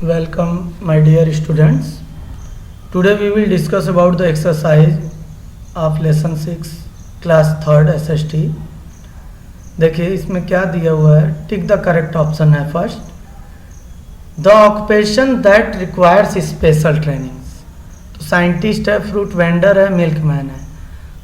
Welcome, my dear students. Today we will discuss about the exercise of lesson 6 class 3rd SST. देखिए इसमें क्या दिया हुआ है, टिक द करेक्ट ऑप्शन है first. The occupation that requires special trainings. तो scientist है, fruit vendor है, मिल्कमैन है.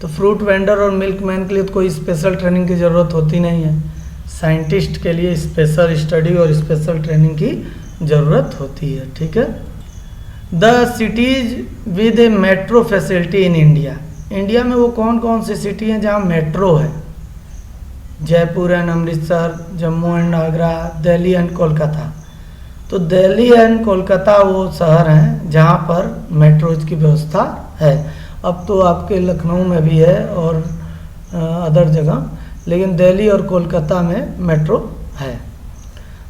तो फ्रूट वेंडर और मिल्कमैन के लिए तो कोई स्पेशल ट्रेनिंग की ज़रूरत होती नहीं है. साइंटिस्ट के लिए स्पेशल स्टडी और स्पेशल ट्रेनिंग की ज़रूरत होती है. ठीक है. The cities with A metro facility in India. India में वो कौन कौन सी सिटी हैं जहाँ मेट्रो है? Jaipur and Amritsar, Jammu and Agra, Delhi and Kolkata. तो दिल्ली एंड कोलकाता वो शहर हैं जहाँ पर मेट्रोज की व्यवस्था है. अब तो आपके लखनऊ में भी है और अदर जगह, लेकिन दिल्ली और कोलकाता में मेट्रो है.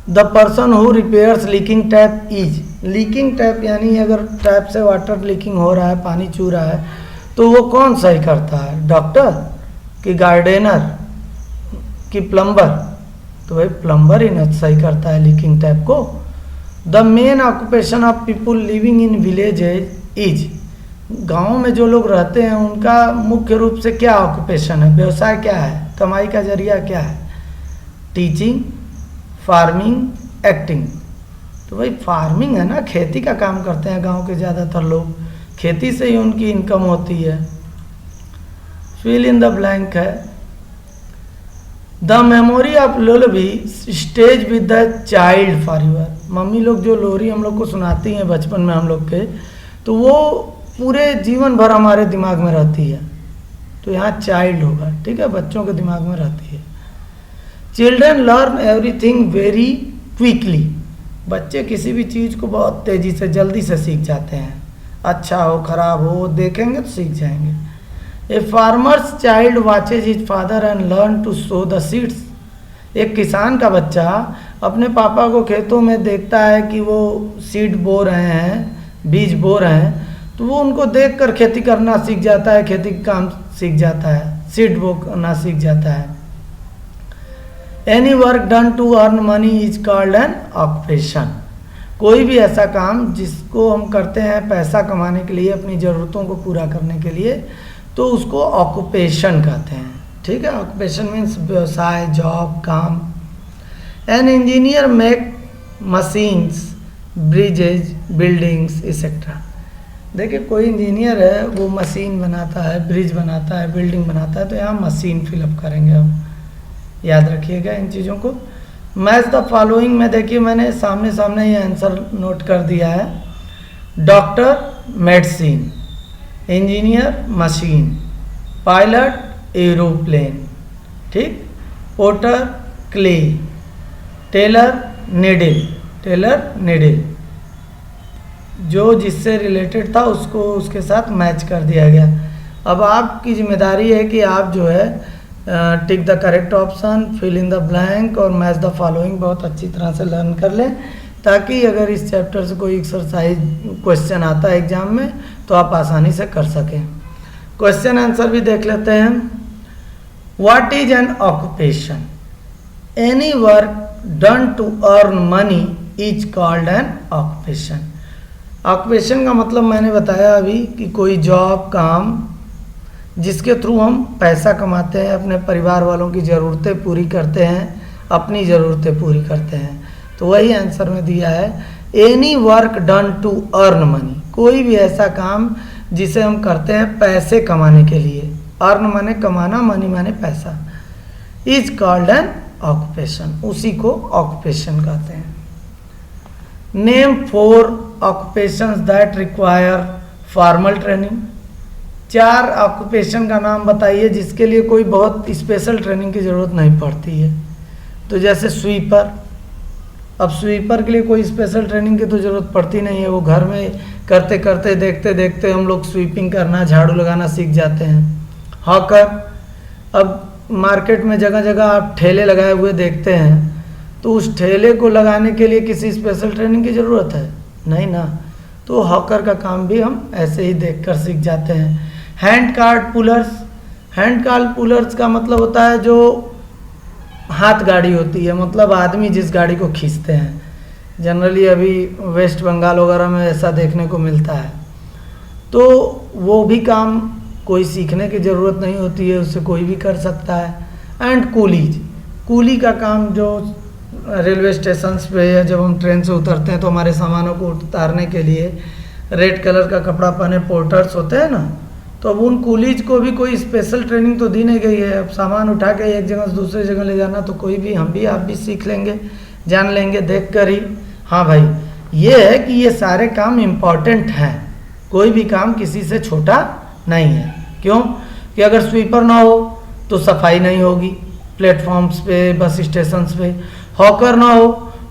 The person who repairs leaking tap is. Leaking tap यानी अगर टैप से वाटर लीकिंग हो रहा है, पानी चू रहा है, तो वो कौन सही करता है? डॉक्टर कि गार्डनर कि प्लम्बर? तो भाई प्लम्बर ही न सही करता है लीकिंग टैप को. The main occupation of people living in villages is. गाँव में जो लोग रहते हैं उनका मुख्य रूप से क्या ऑक्यूपेशन है, व्यवसाय क्या है, कमाई का जरिया क्या है? Teaching, farming, acting. तो भाई फार्मिंग है ना, खेती का काम करते हैं गांव के ज़्यादातर लोग, खेती से ही उनकी इनकम होती है. फिल इन द ब्लैंक है. The memory of lullaby stays with the child forever. Mummy लोग जो लोरी हम लोग को सुनाती हैं बचपन में हम लोग के, तो वो पूरे जीवन भर हमारे दिमाग में रहती है. तो यहाँ चाइल्ड होगा. ठीक है, बच्चों के दिमाग में रहती है. Children learn everything very quickly. बच्चे किसी भी चीज़ को बहुत तेज़ी से जल्दी से सीख जाते हैं. अच्छा हो खराब हो देखेंगे तो सीख जाएंगे. A farmer's child watches his father and learn to sow the seeds. एक किसान का बच्चा अपने पापा को खेतों में देखता है कि वो सीड बो रहे हैं, बीज बो रहे हैं, तो वो उनको देखकर खेती करना सीख जाता है, खेती का काम सीख जाता है, सीड बोना सीख जाता है. Any work done to earn money is called an occupation. कोई भी ऐसा काम जिसको हम करते हैं पैसा कमाने के लिए, अपनी ज़रूरतों को पूरा करने के लिए, तो उसको ऑक्यूपेशन कहते हैं. ठीक है, ऑक्यूपेशन मीन्स व्यवसाय, जॉब, काम. An engineer make machines, bridges, buildings etcetera. देखिए कोई इंजीनियर है वो मशीन बनाता है, ब्रिज बनाता है, बिल्डिंग बनाता है, तो यहाँ मशीन फिलअप करेंगे हम. याद रखिएगा इन चीज़ों को. मैच द फॉलोइंग में देखिए मैंने सामने सामने ये आंसर नोट कर दिया है. Doctor medicine, engineer machine, pilot aeroplane, ठीक, potter clay, tailor needle. Tailor needle जो जिससे रिलेटेड था उसको उसके साथ मैच कर दिया गया. अब आपकी जिम्मेदारी है कि आप जो है tick the correct option, fill in the blank और मैच द फॉलोइंग बहुत अच्छी तरह से लर्न कर लें, ताकि अगर इस चैप्टर से कोई एक्सरसाइज क्वेश्चन आता है एग्जाम में तो आप आसानी से कर सकें. क्वेश्चन आंसर भी देख लेते हैं. What is an occupation? Any work done to earn money is called an occupation. Occupation का मतलब मैंने बताया अभी कि कोई जॉब, काम जिसके थ्रू हम पैसा कमाते हैं, अपने परिवार वालों की ज़रूरतें पूरी करते हैं, अपनी ज़रूरतें पूरी करते हैं. तो वही आंसर में दिया है. Any work done to earn money. कोई भी ऐसा काम जिसे हम करते हैं पैसे कमाने के लिए. अर्न माने कमाना, मनी माने पैसा. Is called an occupation. उसी को ऑक्यूपेशन कहते हैं. Name 4 occupations that require formal training. 4 occupation का नाम बताइए जिसके लिए कोई बहुत स्पेशल ट्रेनिंग की ज़रूरत नहीं पड़ती है. तो जैसे स्वीपर. अब स्वीपर के लिए कोई स्पेशल ट्रेनिंग की तो ज़रूरत पड़ती नहीं है, वो घर में करते करते देखते देखते हम लोग स्वीपिंग करना, झाड़ू लगाना सीख जाते हैं. हॉकर. अब मार्केट में जगह जगह आप ठेले लगाए हुए देखते हैं, तो उस ठेले को लगाने के लिए किसी स्पेशल ट्रेनिंग की ज़रूरत है? नहीं ना. तो हॉकर का काम भी हम ऐसे ही देखकर सीख जाते हैं. Hand card pullers. Hand card pullers का मतलब होता है जो हाथ गाड़ी होती है, मतलब आदमी जिस गाड़ी को खींचते हैं. जनरली अभी वेस्ट बंगाल वगैरह में ऐसा देखने को मिलता है। तो वो भी काम कोई सीखने की ज़रूरत नहीं होती है, उससे कोई भी कर सकता है। एंड कूली का काम जो रेलवे स्टेशंस पे या जब हम ट्रेन से उतरते हैं तो हमारे सामानों को उतारने के लिए रेड कलर का कपड़ा पहने पोर्टर्स होते हैं ना, तो अब उन कूलीज को भी कोई स्पेशल ट्रेनिंग तो दी नहीं गई है। अब सामान उठा के एक जगह से दूसरे जगह ले जाना तो कोई भी, हम भी आप भी सीख लेंगे, जान लेंगे देख कर ही। हाँ भाई, ये है कि ये सारे काम इम्पॉर्टेंट हैं, कोई भी काम किसी से छोटा नहीं है। क्यों कि अगर स्वीपर ना हो तो सफाई नहीं होगी प्लेटफॉर्म्स पे, बस स्टेशंस पे। हॉकर ना हो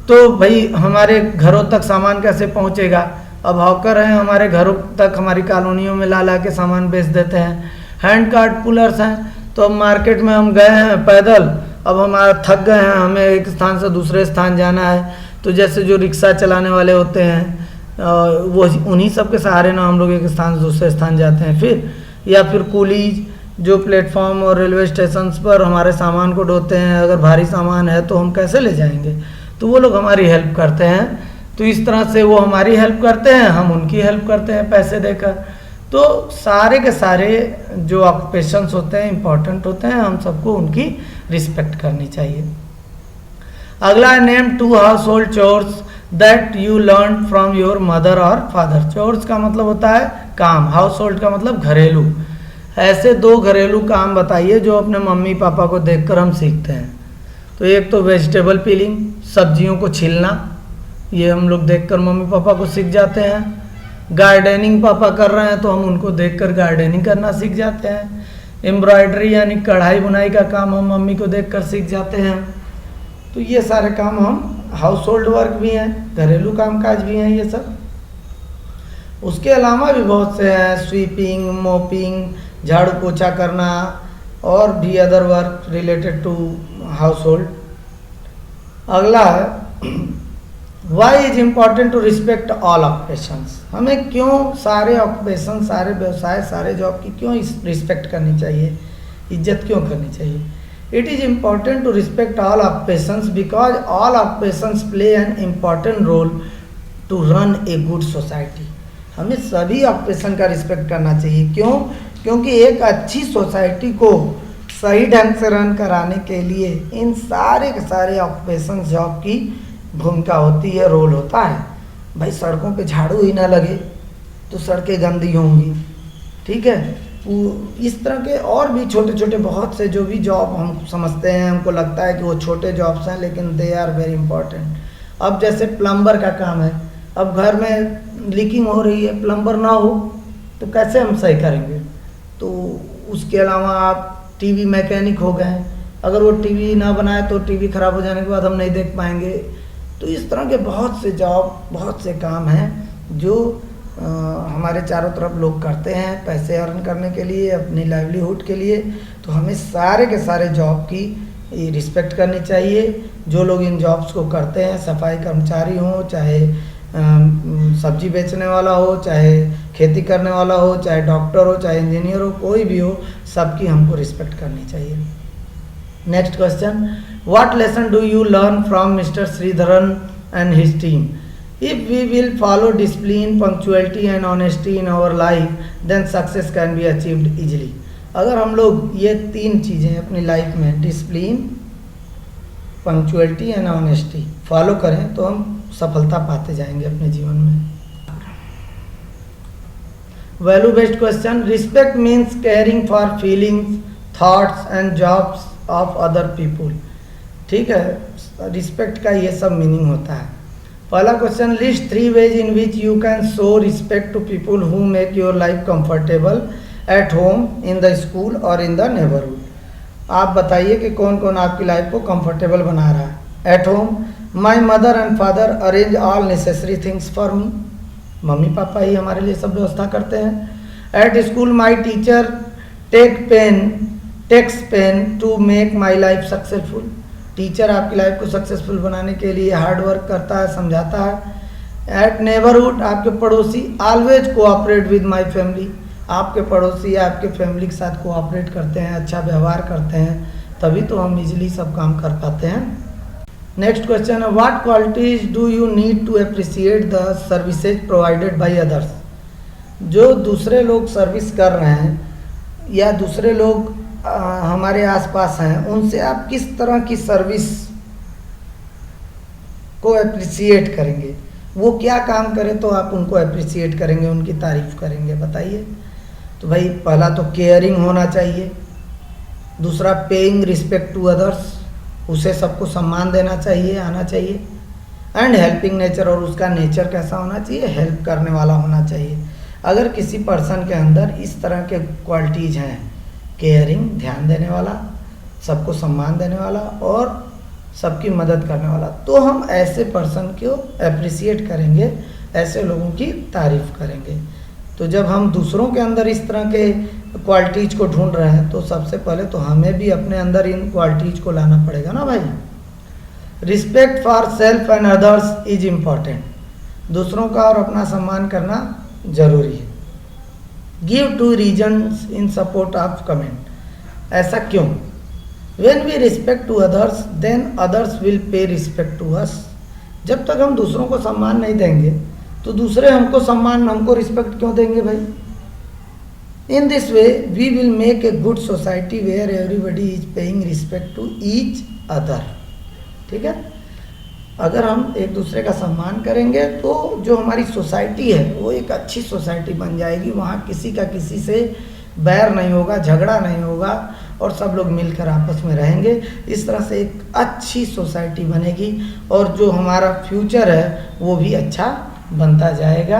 तो भाई हमारे घरों तक सामान कैसे पहुंचेगा। अब हॉकर हैं, हमारे घरों तक हमारी कॉलोनियों में ला के सामान बेच देते हैं। हैंड कार्ट पुलर्स हैं, तो अब मार्केट में हम गए हैं पैदल, अब हमारा थक गए हैं, हमें एक स्थान से दूसरे स्थान जाना है, तो जैसे जो रिक्शा चलाने वाले होते हैं वो उन्हीं सब के सहारे ना हम लोग एक स्थान से दूसरे स्थान जाते हैं। फिर या फिर कूलीज जो प्लेटफॉर्म और रेलवे स्टेशंस पर हमारे सामान को ढोते हैं, अगर भारी सामान है तो हम कैसे ले जाएंगे, तो वो लोग हमारी हेल्प करते हैं। तो इस तरह से वो हमारी हेल्प करते हैं, हम उनकी हेल्प करते हैं पैसे देकर। तो सारे के सारे जो ऑक्यूपेशंस होते हैं इंपॉर्टेंट होते हैं, हम सबको उनकी रिस्पेक्ट करनी चाहिए। अगला है name 2 house hold chores that you learn from your mother और फादर। चोर्स का मतलब होता है काम, हाउस होल्ड का मतलब घरेलू। ऐसे 2 घरेलू काम बताइए जो अपने मम्मी पापा को देखकर हम सीखते हैं। तो एक तो वेजिटेबल पीलिंग, सब्जियों को छीलना, ये हम लोग देखकर मम्मी पापा को सीख जाते हैं। गार्डनिंग पापा कर रहे हैं तो हम उनको देखकर गार्डनिंग करना सीख जाते हैं। एम्ब्रॉयडरी यानी कढ़ाई बुनाई का काम हम मम्मी को देखकर सीख जाते हैं। तो ये सारे काम हम हाउस होल्ड वर्क भी हैं, घरेलू कामकाज भी हैं ये सब। उसके अलावा भी बहुत से हैं, स्वीपिंग, मोपिंग, झाड़ू पोछा करना और भी other work related to household. अगला है why is important to respect all occupations. हमें क्यों सारे ऑक्यूपेशन, सारे व्यवसाय, सारे जॉब की क्यों रिस्पेक्ट करनी चाहिए, इज्जत क्यों करनी चाहिए। It is important to respect all occupations because all occupations play an important role to run a good society. हमें सभी ऑक्यूपेशन का रिस्पेक्ट करना चाहिए। क्यों? क्योंकि एक अच्छी सोसाइटी को सही ढंग से रन कराने के लिए इन सारे के सारे ऑक्यूपेशन जॉब की भूमिका होती है, रोल होता है। भाई सड़कों पे झाड़ू ही ना लगे तो सड़कें गंदी होंगी, ठीक है। इस तरह के और भी छोटे छोटे बहुत से जो भी जॉब हम समझते हैं, हमको लगता है कि वो छोटे जॉब्स हैं, लेकिन दे आर वेरी इंपॉर्टेंट। अब जैसे प्लम्बर का काम है, अब घर में लीकिंग हो रही है, प्लम्बर ना हो तो कैसे हम सही करेंगे। तो उसके अलावा आप टीवी मैकेनिक हो गए, अगर वो टीवी ना बनाए तो टीवी खराब हो जाने के बाद हम नहीं देख पाएंगे। तो इस तरह के बहुत से जॉब, बहुत से काम हैं जो हमारे चारों तरफ लोग करते हैं पैसे अर्न करने के लिए, अपनी लाइवलीहुड के लिए। तो हमें सारे के सारे जॉब की रिस्पेक्ट करनी चाहिए। जो लोग इन जॉब्स को करते हैं, सफाई कर्मचारी हो, चाहे सब्जी बेचने वाला हो, चाहे खेती करने वाला हो, चाहे डॉक्टर हो, चाहे इंजीनियर हो, कोई भी हो, सबकी हमको रिस्पेक्ट करनी चाहिए। Next question, what lesson do you learn from mister Sreedharan and his team. If we will follow discipline, punctuality and honesty in our life, then success can be achieved easily. अगर हम लोग ये 3 चीज़ें अपनी लाइफ में, discipline, punctuality and honesty, follow करें तो हम सफलता पाते जाएंगे अपने जीवन में। Value based question, respect means caring for feelings, thoughts and jobs of other people. ठीक है, रिस्पेक्ट का ये सब मीनिंग होता है। पहला question, list 3 ways in which you can show respect to people who make your life comfortable at home, in the school और in the neighbourhood. आप बताइए कि कौन कौन आपकी लाइफ को कंफर्टेबल बना रहा है। At home, my mother and father arrange all necessary things for me. Mummy papa ही हमारे लिए सब व्यवस्था करते हैं। At school, my teacher takes pain to make my life successful. Teacher आपकी लाइफ को सक्सेसफुल बनाने के लिए हार्ड वर्क करता है, समझाता है। एट नेबरहुड, आपके पड़ोसी always cooperate with my family. आपके पड़ोसी आपके फैमिली के साथ कोऑपरेट करते हैं, अच्छा व्यवहार करते हैं, तभी तो हम इजीली सब काम कर पाते हैं। नेक्स्ट क्वेश्चन है, what qualities do you need to appreciate the services provided by others. जो दूसरे लोग सर्विस कर रहे हैं या दूसरे लोग हमारे आसपास हैं, उनसे आप किस तरह की सर्विस को अप्रिशिएट करेंगे, वो क्या काम करें तो आप उनको अप्रिशिएट करेंगे, उनकी तारीफ करेंगे, बताइए। तो भाई पहला तो केयरिंग होना चाहिए, दूसरा पेइंग रिस्पेक्ट टू अदर्स, उसे सबको सम्मान देना चाहिए, आना चाहिए, एंड हेल्पिंग नेचर, और उसका नेचर कैसा होना चाहिए, हेल्प करने वाला होना चाहिए। अगर किसी पर्सन के अंदर इस तरह के क्वालिटीज़ हैं, केयरिंग ध्यान देने वाला, सबको सम्मान देने वाला और सबकी मदद करने वाला, तो हम ऐसे पर्सन को अप्रिशिएट करेंगे, ऐसे लोगों की तारीफ करेंगे। तो जब हम दूसरों के अंदर इस तरह के क्वालिटीज़ को ढूंढ रहे हैं तो सबसे पहले तो हमें भी अपने अंदर इन क्वालिटीज़ को लाना पड़ेगा ना भाई। Respect for self and others is important, दूसरों का और अपना सम्मान करना जरूरी है। Give two reasons in support of comment, ऐसा क्यों। When we respect to others, then others will pay respect to us. जब तक हम दूसरों को सम्मान नहीं देंगे तो दूसरे हमको सम्मान, हमको रिस्पेक्ट क्यों देंगे भाई। In this way, we will make a good society where everybody is paying respect to each other. ठीक है, अगर हम एक दूसरे का सम्मान करेंगे तो जो हमारी सोसाइटी है वो एक अच्छी सोसाइटी बन जाएगी। वहाँ किसी का किसी से बैर नहीं होगा, झगड़ा नहीं होगा और सब लोग मिलकर आपस में रहेंगे। इस तरह से एक अच्छी सोसाइटी बनेगी और जो हमारा फ्यूचर है वो भी अच्छा बनता जाएगा।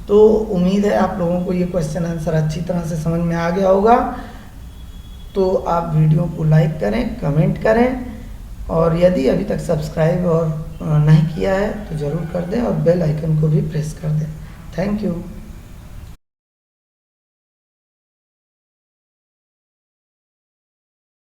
तो उम्मीद है आप लोगों को ये क्वेश्चन आंसर अच्छी तरह से समझ में आ गया होगा। तो आप वीडियो को लाइक करें, कमेंट करें, और यदि अभी तक सब्सक्राइब और नहीं किया है तो ज़रूर कर दें और बेल आइकन को भी प्रेस कर दें। Thank you.